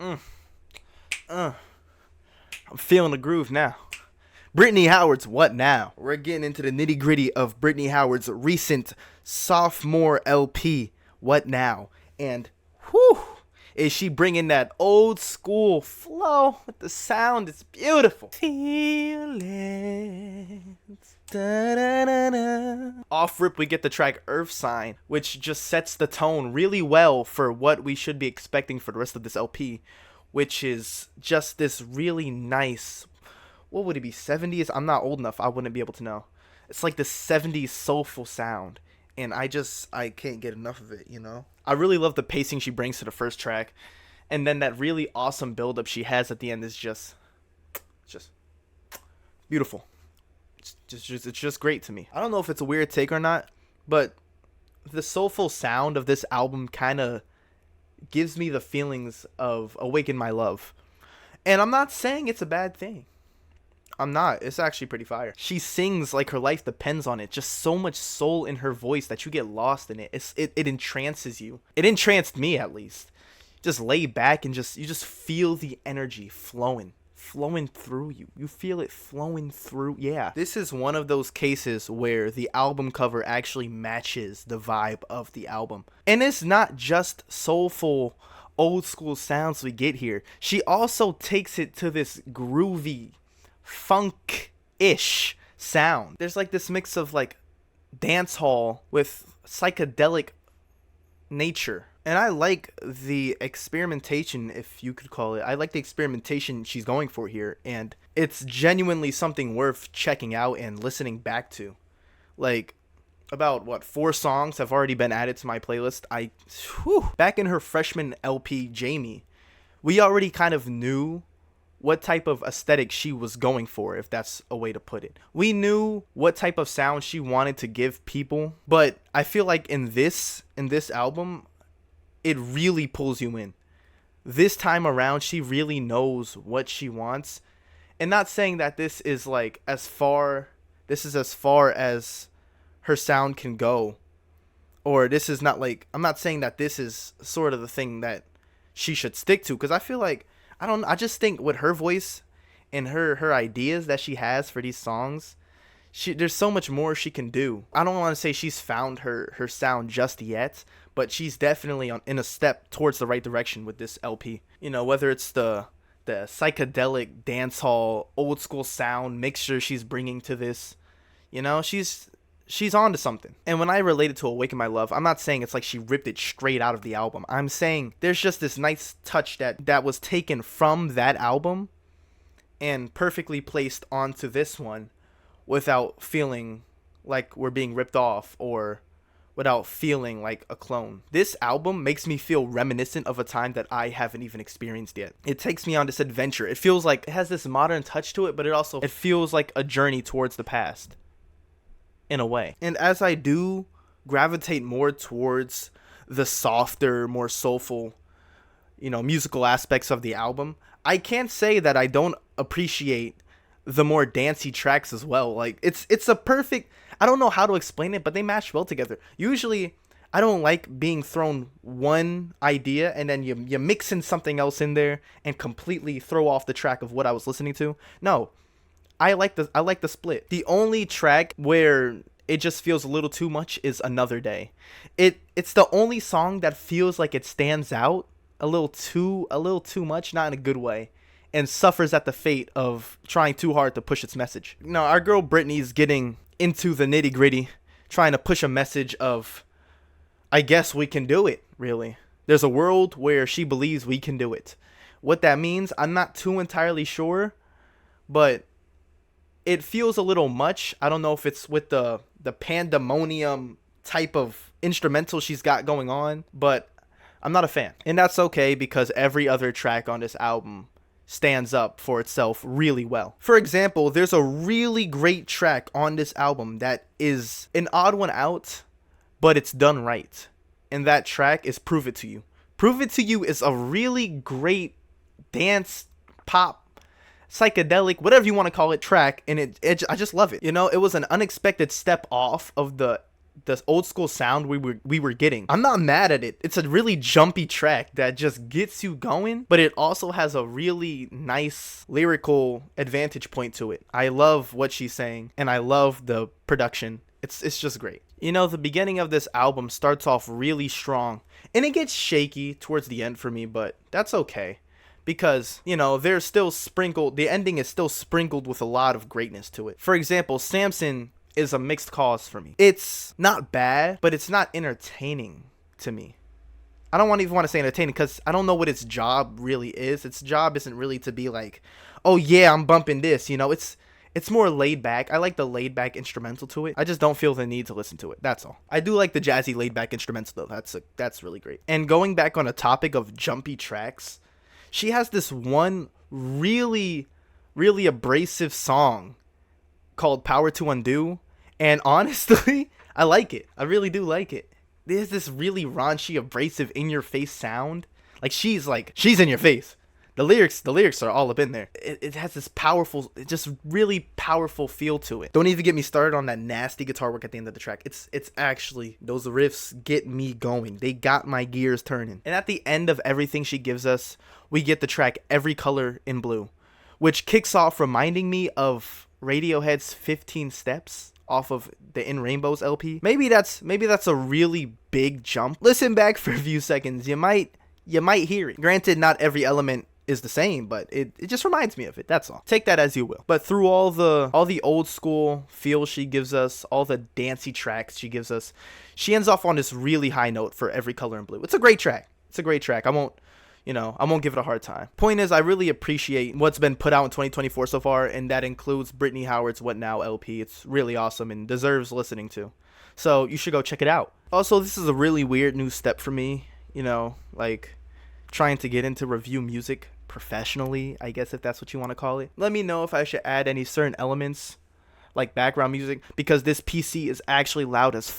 Mm, uh, I'm feeling the groove now. Brittany Howard's What Now? We're getting into the nitty gritty of Brittany Howard's recent sophomore LP, What Now? And whew, is she bringing that old school flow with the sound? It's beautiful. Feelings. Da-da-da-da. Off rip, we get the track Earth Sign, which just sets the tone really well for what we should be expecting for the rest of this LP, which is just this really nice, what would it be, 70s? I'm not old enough, I wouldn't be able to know. It's like the 70s soulful sound, and I can't get enough of it, you know? I really love the pacing she brings to the first track, and then that really awesome build-up she has at the end is just beautiful. It's just great to me. I don't know if it's a weird take or not, but the soulful sound of this album kind of gives me the feelings of Awaken My Love. And I'm not saying it's a bad thing. I'm not. It's actually pretty fire. She sings like her life depends on it. Just so much soul in her voice that you get lost in it. It entrances you. It entranced me, at least. Just lay back and you just feel the energy flowing through you. You feel it flowing through. Yeah. This is one of those cases where the album cover actually matches the vibe of the album. And it's not just soulful old school sounds we get here. She also takes it to this groovy funk-ish sound. There's like this mix of like dance hall with psychedelic nature. And I like the experimentation, if you could call it. I like the experimentation she's going for here. And it's genuinely something worth checking out and listening back to. Like, about, 4 songs have already been added to my playlist. Back in her freshman LP, Jamie, we already kind of knew what type of aesthetic she was going for, if that's a way to put it. We knew what type of sound she wanted to give people. But I feel like in this album, it really pulls you in. This time around, she really knows what she wants. And not saying that this is like as far as her sound can go. Or this is not like, I'm not saying that this is sort of the thing that she should stick to. Because I feel like, I just think with her voice and her ideas that she has for these songs, there's so much more she can do. I don't want to say she's found her sound just yet, but she's definitely in a step towards the right direction with this LP. You know, whether it's the psychedelic dancehall old school sound mixture she's bringing to this, you know, she's on to something. And when I relate it to Awaken My Love, I'm not saying it's like she ripped it straight out of the album. I'm saying there's just this nice touch that was taken from that album and perfectly placed onto this one without feeling like we're being ripped off or without feeling like a clone. This album makes me feel reminiscent of a time that I haven't even experienced yet. It takes me on this adventure. It feels like it has this modern touch to it, but it feels like a journey towards the past in a way. And as I do gravitate more towards the softer, more soulful, musical aspects of the album, I can't say that I don't appreciate the more dancey tracks as well. Like it's a perfect, I don't know how to explain it, but they match well together. Usually I don't like being thrown one idea and then you mix in something else in there and completely throw off the track of what I was listening to. No, I like the split. The only track where it just feels a little too much is Another Day. It's the only song that feels like it stands out a little too much, not in a good way, and suffers at the fate of trying too hard to push its message. Now, our girl Brittany's getting into the nitty gritty, trying to push a message of, I guess we can do it, really. There's a world where she believes we can do it. What that means, I'm not too entirely sure, but it feels a little much. I don't know if it's with the pandemonium type of instrumental she's got going on, but I'm not a fan. And that's okay, because every other track on this album stands up for itself really well. For example, there's a really great track on this album that is an odd one out, but it's done right. And that track is Prove It To You. Prove It To You is a really great dance, pop, psychedelic, whatever you want to call it, track, and I just love it. It was an unexpected step off of the the old school sound we were getting. I'm not mad at it. It's a really jumpy track that just gets you going, but it also has a really nice lyrical advantage point to it. I love what she's saying, and I love the production. It's just great. You know, the beginning of this album starts off really strong, and it gets shaky towards the end for me, but that's okay. Because, you know, there's still sprinkled, the ending is still sprinkled with a lot of greatness to it. For example, Samson is a mixed cause for me. It's not bad, but it's not entertaining to me. I don't even want to say entertaining because I don't know what its job really is. Its job isn't really to be like, oh yeah, I'm bumping this, you know. It's more laid back. I like the laid back instrumental to it. I just don't feel the need to listen to it. That's all. I do like the jazzy laid back instrumental though. That's really great. And going back on a topic of jumpy tracks, she has this one really, really abrasive song called Power to Undo. And honestly, I like it. I really do like it. There's this really raunchy, abrasive, in-your-face sound. She's in your face. The lyrics are all up in there. It has this powerful, just really powerful feel to it. Don't even get me started on that nasty guitar work at the end of the track. It's actually, those riffs get me going. They got my gears turning. And at the end of everything she gives us, we get the track Every Color in Blue, which kicks off reminding me of Radiohead's 15 Steps off of the In Rainbows LP. Maybe that's a really big jump. Listen back for a few seconds. You might hear it. Granted, not every element is the same, but it just reminds me of it. That's all. Take that as you will. But through all the old school feel she gives us, all the dancey tracks she gives us, she ends off on this really high note for Every Color in Blue. It's a great track. I won't give it a hard time. Point is, I really appreciate what's been put out in 2024 so far, and that includes Brittany Howard's What Now LP. It's really awesome and deserves listening to. So you should go check it out. Also, this is a really weird new step for me, trying to get into review music professionally, I guess, if that's what you want to call it. Let me know if I should add any certain elements like background music, because this PC is actually loud as